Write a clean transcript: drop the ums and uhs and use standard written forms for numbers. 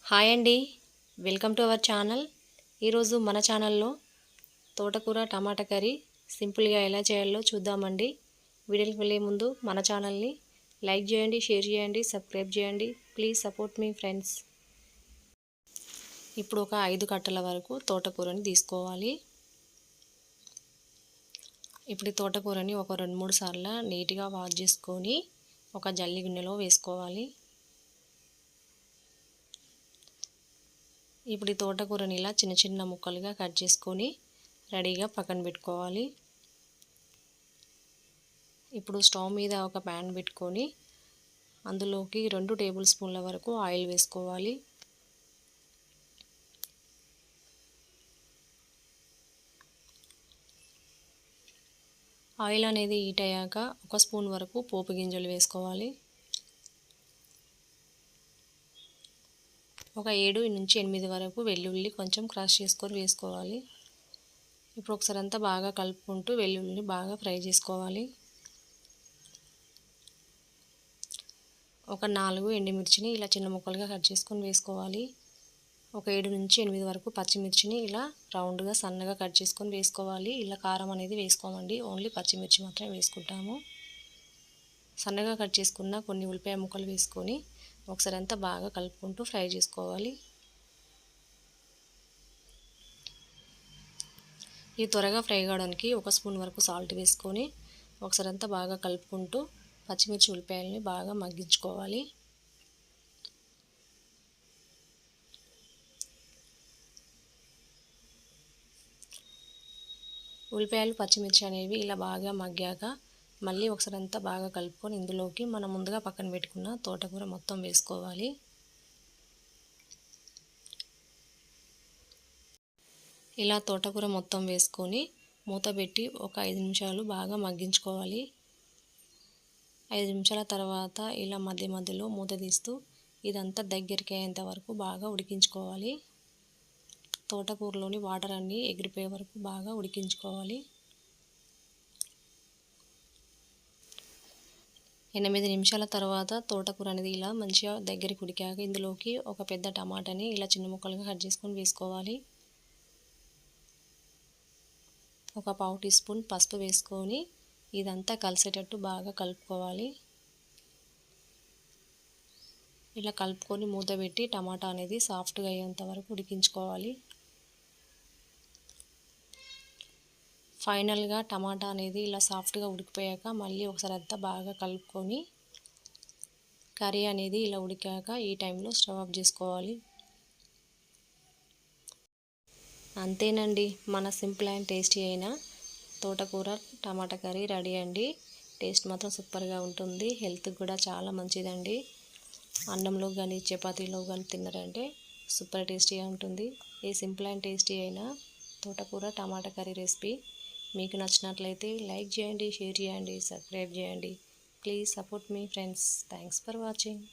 Hi అండి, welcome to our channel. ఈరోజు మన ఛానల్లో తోటకూర టమాటా కర్రీ సింపుల్గా ఎలా చేయాలో చూద్దామండి. వీడియోకి వెళ్ళే ముందు మన ఛానల్ని లైక్ చేయండి, షేర్ చేయండి, సబ్స్క్రైబ్ చేయండి. Please support me friends. ఇప్పుడు ఒక 5 కట్టల వరకు తోటకూరని తీసుకోవాలి. ఇప్పుడు ఈ తోటకూరని ఒక 2-3 సార్లు నీట్గా వాష్ చేసుకొని ఒక జల్లి గిన్నెలో వేసుకోవాలి. ఇప్పుడు ఈ తోటకూరని ఇలా చిన్న చిన్న ముక్కలుగా కట్ చేసుకొని రెడీగా పక్కన పెట్టుకోవాలి. ఇప్పుడు స్టవ్ మీద ఒక ప్యాన్ పెట్టుకొని అందులోకి 2 టేబుల్ స్పూన్ల వరకు ఆయిల్ వేసుకోవాలి. ఆయిల్ అనేది హీట్ అయ్యాక 1 స్పూన్ వరకు పోపు గింజలు వేసుకోవాలి. ఒక 7 నుంచి 8 వరకు వెల్లుల్లి కొంచెం క్రష్ చేసుకొని వేసుకోవాలి. ఇప్పుడు ఒకసారి అంతా బాగా కలుపుకుంటూ వెల్లుల్లిని బాగా ఫ్రై చేసుకోవాలి. ఒక 4 ఎండుమిర్చిని ఇలా చిన్న ముక్కలుగా కట్ చేసుకొని వేసుకోవాలి. ఒక 7 నుంచి 8 వరకు పచ్చిమిర్చిని ఇలా రౌండ్గా సన్నగా కట్ చేసుకొని వేసుకోవాలి. ఇలా కారం అనేది వేసుకోమండి, ఓన్లీ పచ్చిమిర్చి మాత్రమే వేసుకుంటాము. సన్నగా కట్ చేసుకున్న కొన్ని ఉల్లిపాయ ముక్కలు వేసుకొని ఒకసారి అంతా బాగా కలుపుకుంటూ ఫ్రై చేసుకోవాలి. ఇది త్వరగా ఫ్రై కావడానికి 1 స్పూన్ వరకు సాల్ట్ వేసుకొని ఒకసారి అంతా బాగా కలుపుకుంటూ పచ్చిమిర్చి ఉల్లిపాయలని బాగా మగ్గించుకోవాలి. ఉల్లిపాయలు పచ్చిమిర్చి అనేవి ఇలా బాగా మగ్గాక మళ్ళీ ఒకసారి అంతా బాగా కలుపుకొని ఇందులోకి మనం ముందుగా పక్కన పెట్టుకున్న తోటకూర మొత్తం వేసుకోవాలి. ఇలా తోటకూర మొత్తం వేసుకొని మూత పెట్టి ఒక 5 నిమిషాలు బాగా మగ్గించుకోవాలి. 5 నిమిషాల తర్వాత ఇలా మధ్య మధ్యలో మూత తీస్తూ ఇదంతా దగ్గరికి అయ్యేంత వరకు బాగా ఉడికించుకోవాలి. తోటకూరలోని వాటర్ అన్నీ ఎగిరిపోయే వరకు బాగా ఉడికించుకోవాలి. 8 నిమిషాల తర్వాత తోటకూర అనేది ఇలా మంచిగా దగ్గరికి ఉడికాక ఇందులోకి ఒక పెద్ద టమాటాని ఇలా చిన్న ముక్కలుగా కట్ చేసుకొని వేసుకోవాలి. ఒక 1/2 టీ స్పూన్ పసుపు వేసుకొని ఇదంతా కలిసేటట్టు బాగా కలుపుకోవాలి. ఇలా కలుపుకొని మూత పెట్టి టమాటా అనేది సాఫ్ట్గా అయ్యేంత వరకు ఉడికించుకోవాలి. ఫైనల్గా టమాటా అనేది ఇలా సాఫ్ట్గా ఉడికిపోయాక మళ్ళీ ఒకసారి అంతా బాగా కలుపుకొని కర్రీ అనేది ఇలా ఉడికాక ఈ టైంలో స్టవ్ ఆఫ్ చేసుకోవాలి. అంతేనండి, మన సింపుల్ అండ్ టేస్టీ అయిన తోటకూర టమాటా కర్రీ రెడీ అండి. టేస్ట్ మాత్రం సూపర్గా ఉంటుంది, హెల్త్కి కూడా చాలా మంచిదండి. అన్నంలో కానీ చపాతీలో కానీ తిన్నారంటే సూపర్ టేస్టీగా ఉంటుంది. ఈ సింపుల్ అండ్ టేస్టీ అయిన తోటకూర టమాటా కర్రీ రెసిపీ మీకు నచ్చినట్లయితే లైక్ చేయండి, షేర్ చేయండి, సబ్స్క్రైబ్ చేయండి. Please support me friends. Thanks for watching.